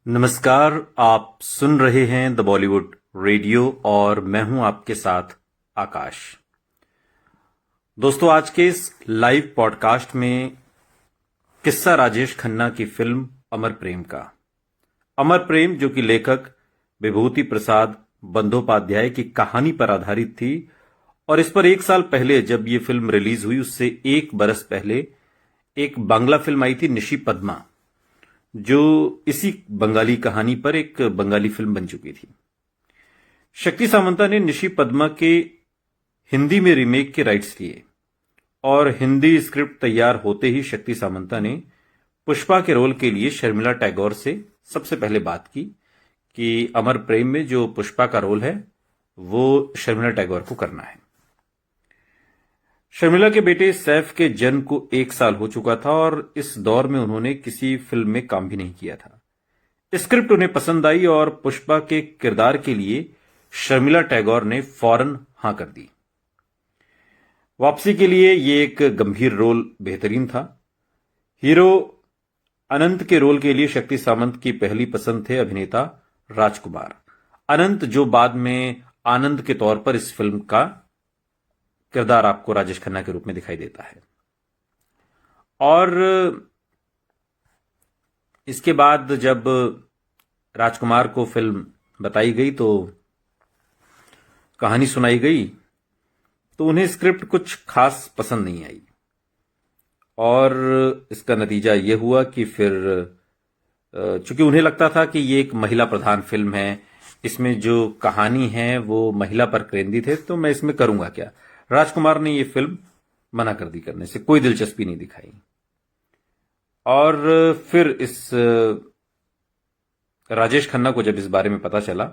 नमस्कार। आप सुन रहे हैं द बॉलीवुड रेडियो और मैं हूं आपके साथ आकाश। दोस्तों, आज के इस लाइव पॉडकास्ट में किस्सा राजेश खन्ना की फिल्म अमर प्रेम का। अमर प्रेम जो कि लेखक विभूति प्रसाद बंदोपाध्याय की कहानी पर आधारित थी और इस पर 1 साल पहले जब ये फिल्म रिलीज हुई उससे 1 बरस पहले एक बांग्ला फिल्म आई थी निशी पद्मा, जो इसी बंगाली कहानी पर एक बंगाली फिल्म बन चुकी थी। शक्ति सामंता ने निशी पद्मा के हिंदी में रीमेक के राइट्स लिए और हिंदी स्क्रिप्ट तैयार होते ही शक्ति सामंता ने पुष्पा के रोल के लिए शर्मिला टैगोर से सबसे पहले बात की कि अमर प्रेम में जो पुष्पा का रोल है वो शर्मिला टैगोर को करना है। शर्मिला के बेटे सैफ के जन्म को 1 साल हो चुका था और इस दौर में उन्होंने किसी फिल्म में काम भी नहीं किया था। स्क्रिप्ट उन्हें पसंद आई और पुष्पा के किरदार के लिए शर्मिला टैगोर ने फौरन हां कर दी। वापसी के लिए ये एक गंभीर रोल बेहतरीन था। हीरो अनंत के रोल के लिए शक्ति सामंत की पहली पसंद थे अभिनेता राजकुमार अनंत, जो बाद में आनंद के तौर पर इस फिल्म का किरदार आपको राजेश खन्ना के रूप में दिखाई देता है। और इसके बाद जब राजकुमार को फिल्म बताई गई तो कहानी सुनाई गई तो उन्हें स्क्रिप्ट कुछ खास पसंद नहीं आई और इसका नतीजा यह हुआ कि फिर चूंकि उन्हें लगता था कि ये एक महिला प्रधान फिल्म है, इसमें जो कहानी है वो महिला पर केंद्रित है, तो मैं इसमें करूंगा क्या। राजकुमार ने यह फिल्म मना कर दी करने से, कोई दिलचस्पी नहीं दिखाई। और फिर इस राजेश खन्ना को जब इस बारे में पता चला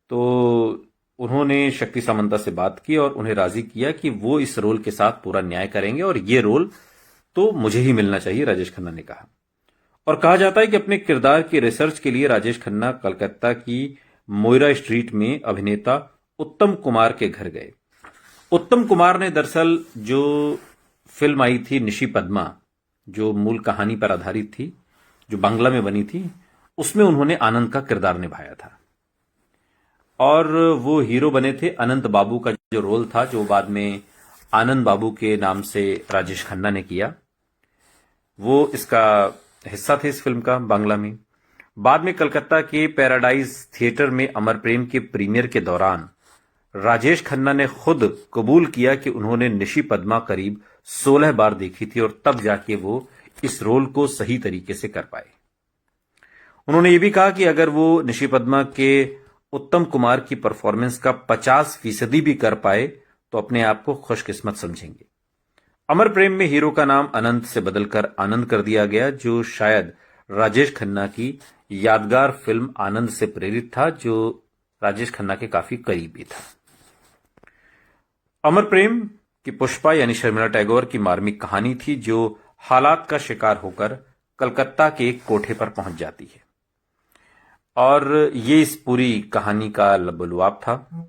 तो उन्होंने शक्ति सामंता से बात की और उन्हें राजी किया कि वो इस रोल के साथ पूरा न्याय करेंगे और ये रोल तो मुझे ही मिलना चाहिए, राजेश खन्ना ने कहा। और कहा जाता है कि अपने किरदार की रिसर्च के लिए राजेश खन्ना कलकत्ता की मोइरा स्ट्रीट में अभिनेता उत्तम कुमार के घर गए। उत्तम कुमार ने दरअसल जो फिल्म आई थी निशी पद्मा, जो मूल कहानी पर आधारित थी, जो बांग्ला में बनी थी, उसमें उन्होंने आनंद का किरदार निभाया था और वो हीरो बने थे। अनंत बाबू का जो रोल था, जो बाद में आनंद बाबू के नाम से राजेश खन्ना ने किया, वो इसका हिस्सा थे इस फिल्म का बांग्ला में। बाद में कलकत्ता के पैराडाइज थिएटर में अमर प्रेम के प्रीमियर के दौरान राजेश खन्ना ने खुद कबूल किया कि उन्होंने निशी पद्मा करीब 16 बार देखी थी और तब जाके वो इस रोल को सही तरीके से कर पाए। उन्होंने ये भी कहा कि अगर वो निशी पद्मा के उत्तम कुमार की परफॉर्मेंस का 50% भी कर पाए तो अपने आप को खुशकिस्मत समझेंगे। अमर प्रेम में हीरो का नाम अनंत से बदलकर आनंद कर दिया गया, जो शायद राजेश खन्ना की यादगार फिल्म आनंद से प्रेरित था, जो राजेश खन्ना के काफी करीबी था। अमर प्रेम की पुष्पा यानी शर्मिला टैगोर की मार्मिक कहानी थी, जो हालात का शिकार होकर कलकत्ता के एक कोठे पर पहुंच जाती है और ये इस पूरी कहानी का लबोलुआब था।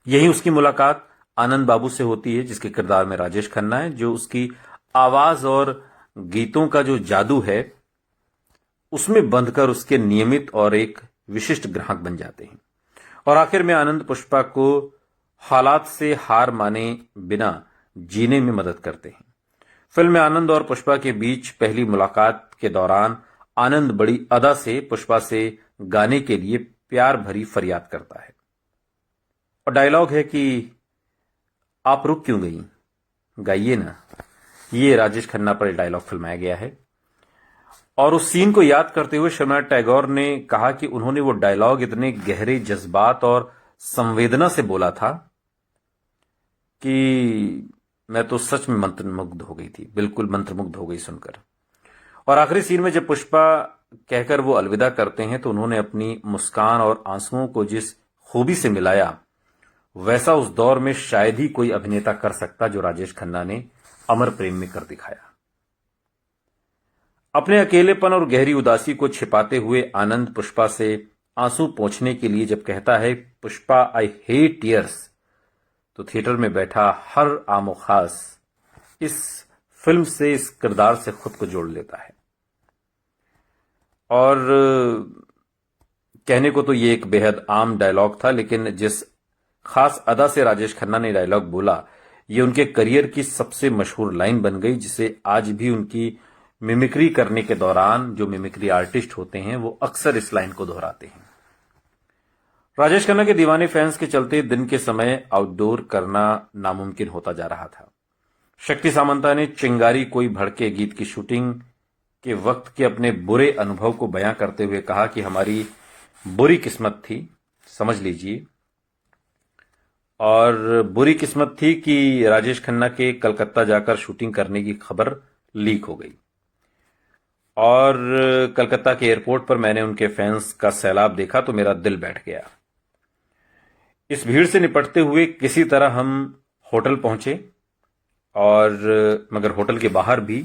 यही उसकी मुलाकात आनंद बाबू से होती है, जिसके किरदार में राजेश खन्ना है, जो उसकी आवाज और गीतों का जो जादू है उसमें बंधकर उसके नियमित और एक विशिष्ट ग्राहक बन जाते हैं। और आखिर में आनंद पुष्पा को हालात से हार माने बिना जीने में मदद करते हैं। फिल्म में आनंद और पुष्पा के बीच पहली मुलाकात के दौरान आनंद बड़ी अदा से पुष्पा से गाने के लिए प्यार भरी फरियाद करता है और डायलॉग है कि आप रुक क्यों गई, गाइए ना। ये राजेश खन्ना पर डायलॉग फिल्माया गया है और उस सीन को याद करते हुए शर्मिला टैगोर ने कहा कि उन्होंने वो डायलॉग इतने गहरे जज्बात और संवेदना से बोला था कि मैं तो सच में मंत्रमुग्ध हो गई थी, बिल्कुल मंत्रमुग्ध हो गई सुनकर। और आखिरी सीन में जब पुष्पा कहकर वो अलविदा करते हैं तो उन्होंने अपनी मुस्कान और आंसुओं को जिस खूबी से मिलाया, वैसा उस दौर में शायद ही कोई अभिनेता कर सकता, जो राजेश खन्ना ने अमर प्रेम में कर दिखाया। अपने अकेलेपन और गहरी उदासी को छिपाते हुए आनंद पुष्पा से आंसू पोंछने के लिए जब कहता है पुष्पा आई हेट टीयर्स, तो थिएटर में बैठा हर आमो खास इस फिल्म से, इस किरदार से खुद को जोड़ लेता है। और कहने को तो ये एक बेहद आम डायलॉग था, लेकिन जिस खास अदा से राजेश खन्ना ने डायलॉग बोला, ये उनके करियर की सबसे मशहूर लाइन बन गई, जिसे आज भी उनकी मिमिक्री करने के दौरान जो मिमिक्री आर्टिस्ट होते हैं वो अक्सर इस लाइन को दोहराते हैं। राजेश खन्ना के दीवाने फैंस के चलते दिन के समय आउटडोर करना नामुमकिन होता जा रहा था। शक्ति सामंता ने चिंगारी कोई भड़के गीत की शूटिंग के वक्त के अपने बुरे अनुभव को बयां करते हुए कहा कि हमारी बुरी किस्मत थी, समझ लीजिए, और बुरी किस्मत थी कि राजेश खन्ना के कलकत्ता जाकर शूटिंग करने की खबर लीक हो गई और कलकत्ता के एयरपोर्ट पर मैंने उनके फैंस का सैलाब देखा तो मेरा दिल बैठ गया। इस भीड़ से निपटते हुए किसी तरह हम होटल पहुंचे और मगर होटल के बाहर भी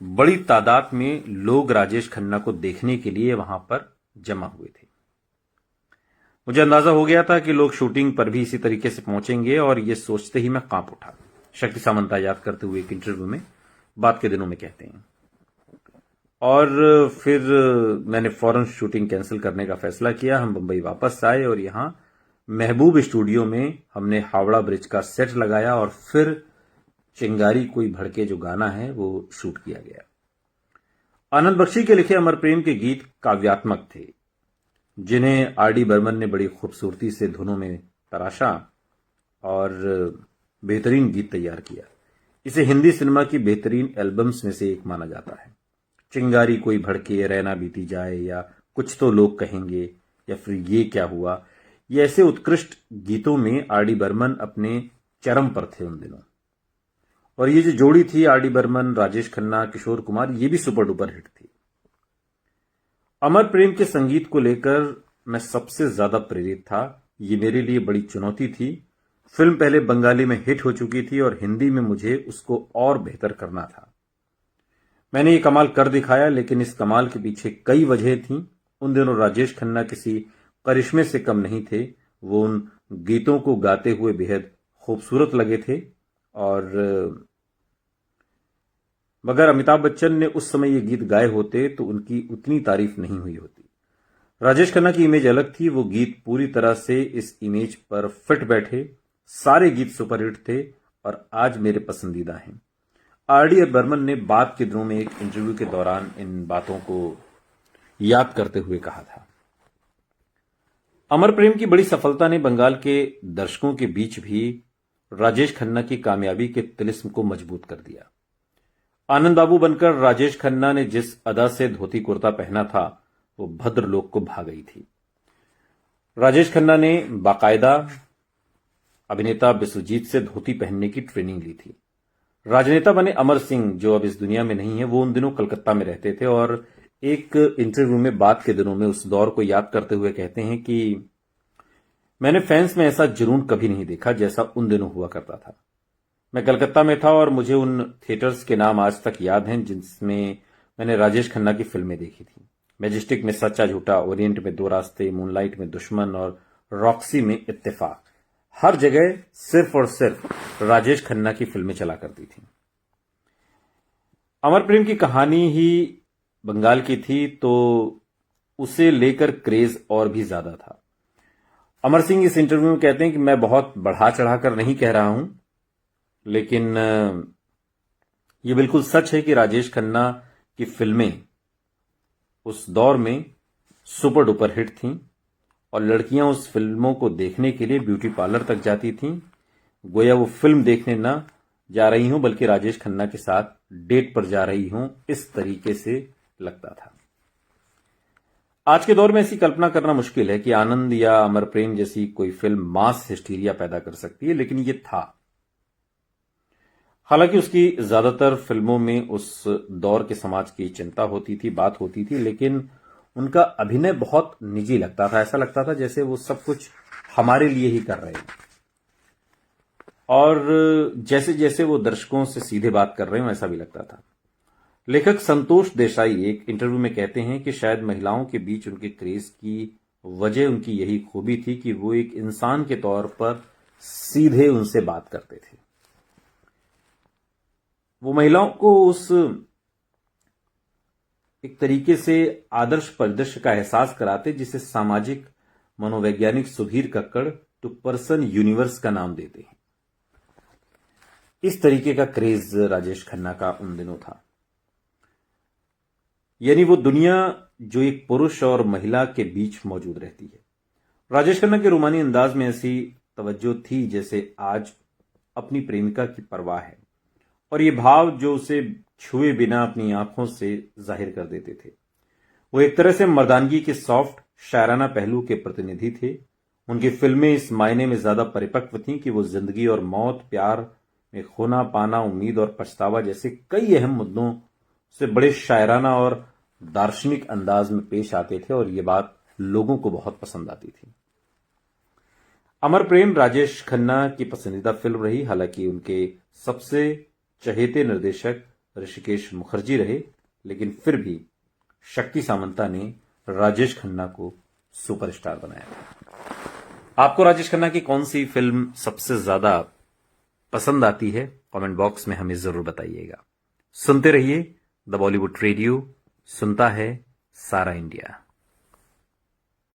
बड़ी तादाद में लोग राजेश खन्ना को देखने के लिए वहां पर जमा हुए थे। मुझे अंदाजा हो गया था कि लोग शूटिंग पर भी इसी तरीके से पहुंचेंगे और ये सोचते ही मैं कांप उठा। शक्ति सामंता याद करते हुए एक इंटरव्यू में बात के दिनों में कहते हैं। और फिर मैंने फौरन शूटिंग कैंसिल करने का फैसला किया। हम बंबई वापस आए और यहां महबूब स्टूडियो में हमने हावड़ा ब्रिज का सेट लगाया और फिर चिंगारी कोई भड़के जो गाना है वो शूट किया गया। आनंद बख्शी के लिखे अमर प्रेम के गीत काव्यात्मक थे, जिन्हें आर.डी. बर्मन ने बड़ी खूबसूरती से धुनों में तराशा और बेहतरीन गीत तैयार किया। इसे हिंदी सिनेमा की बेहतरीन एल्बम्स में से एक माना जाता है। चिंगारी कोई भड़के, रहना बीती जाए, या कुछ तो लोग कहेंगे, या फिर ये क्या हुआ, ये ऐसे उत्कृष्ट गीतों में आर.डी. बर्मन अपने चरम पर थे उन दिनों। और ये जो जोड़ी थी आर.डी. बर्मन, राजेश खन्ना, किशोर कुमार, ये भी सुपर डुपर हिट थी। अमर प्रेम के संगीत को लेकर मैं सबसे ज्यादा प्रेरित था। ये मेरे लिए बड़ी चुनौती थी। फिल्म पहले बंगाली में हिट हो चुकी थी और हिंदी में मुझे उसको और बेहतर करना था। मैंने ये कमाल कर दिखाया, लेकिन इस कमाल के पीछे कई वजह थीं। उन दिनों राजेश खन्ना किसी करिश्मे से कम नहीं थे। वो उन गीतों को गाते हुए बेहद खूबसूरत लगे थे और मगर अमिताभ बच्चन ने उस समय ये गीत गाए होते तो उनकी उतनी तारीफ नहीं हुई होती। राजेश खन्ना की इमेज अलग थी। वो गीत पूरी तरह से इस इमेज पर फिट बैठे। सारे गीत सुपरहिट थे और आज मेरे पसंदीदा हैं। आर.डी. बर्मन ने बाद के दिनों में एक इंटरव्यू के दौरान इन बातों को याद करते हुए कहा था। अमर प्रेम की बड़ी सफलता ने बंगाल के दर्शकों के बीच भी राजेश खन्ना की कामयाबी के तिलिस्म को मजबूत कर दिया। आनंद बाबू बनकर राजेश खन्ना ने जिस अदा से धोती कुर्ता पहना था वो भद्रलोक को भा गई थी। राजेश खन्ना ने बाकायदा अभिनेता बिस्वजीत से धोती पहनने की ट्रेनिंग ली थी। राजनेता बने अमर सिंह, जो अब इस दुनिया में नहीं है, वो उन दिनों कलकत्ता में रहते थे और एक इंटरव्यू में बाद के दिनों में उस दौर को याद करते हुए कहते हैं कि मैंने फैंस में ऐसा जुनून कभी नहीं देखा जैसा उन दिनों हुआ करता था। मैं कलकत्ता में था और मुझे उन थिएटर्स के नाम आज तक याद हैं जिसमें मैंने राजेश खन्ना की फिल्में देखी थी। मैजेस्टिक में सच्चा झूठा, ओरिएंट में दो रास्ते, मूनलाइट में दुश्मन और रॉक्सी में इत्तेफाक। हर जगह सिर्फ और सिर्फ राजेश खन्ना की फिल्में चला करती थी। अमर प्रेम की कहानी ही बंगाल की थी तो उसे लेकर क्रेज और भी ज्यादा था। अमर सिंह इस इंटरव्यू में कहते हैं कि मैं बहुत बढ़ा चढ़ाकर नहीं कह रहा हूं, लेकिन यह बिल्कुल सच है कि राजेश खन्ना की फिल्में उस दौर में सुपर डुपर हिट थीं और लड़कियां उस फिल्मों को देखने के लिए ब्यूटी पार्लर तक जाती थीं। गोया वो फिल्म देखने न जा रही हूं बल्कि राजेश खन्ना के साथ डेट पर जा रही हूं, इस तरीके से लगता था। आज के दौर में ऐसी कल्पना करना मुश्किल है कि आनंद या अमर प्रेम जैसी कोई फिल्म मास हिस्टीरिया पैदा कर सकती है, लेकिन ये था। हालांकि उसकी ज्यादातर फिल्मों में उस दौर के समाज की चिंता होती थी, बात होती थी, लेकिन उनका अभिनय बहुत निजी लगता था। ऐसा लगता था जैसे वो सब कुछ हमारे लिए ही कर रहे हैं और जैसे जैसे वो दर्शकों से सीधे बात कर रहे हो ऐसा भी लगता था। लेखक संतोष देसाई एक इंटरव्यू में कहते हैं कि शायद महिलाओं के बीच उनके क्रेज की वजह उनकी यही खूबी थी कि वो एक इंसान के तौर पर सीधे उनसे बात करते थे। वो महिलाओं को उस एक तरीके से आदर्श परिदृश्य का एहसास कराते, जिसे सामाजिक मनोवैज्ञानिक Sudhir Kakkar two person universe का नाम देते हैं। इस तरीके का क्रेज राजेश खन्ना का उन दिनों था, यानी वो दुनिया जो एक पुरुष और महिला के बीच मौजूद रहती है। राजेश खन्ना के रूमानी अंदाज में ऐसी तवज्जो थी जैसे आज अपनी प्रेमिका की परवाह है, और ये भाव जो उसे छुए बिना अपनी आंखों से जाहिर कर देते थे। वो एक तरह से मर्दानगी के सॉफ्ट शायराना पहलू के प्रतिनिधि थे। उनकी फिल्में इस मायने में ज्यादा परिपक्व थीं कि वो जिंदगी और मौत, प्यार में खोना पाना, उम्मीद और पछतावा जैसे कई अहम मुद्दों से बड़े शायराना और दार्शनिक अंदाज में पेश आते थे, और ये बात लोगों को बहुत पसंद आती थी। अमर प्रेम राजेश खन्ना की पसंदीदा फिल्म रही। हालांकि उनके सबसे चहेते निर्देशक ऋषिकेश मुखर्जी रहे, लेकिन फिर भी शक्ति सामंता ने राजेश खन्ना को सुपरस्टार बनाया। आपको राजेश खन्ना की कौन सी फिल्म सबसे ज्यादा पसंद आती है? कमेंट बॉक्स में हमें जरूर बताइएगा। सुनते रहिए द बॉलीवुड रेडियो, सुनता है सारा इंडिया।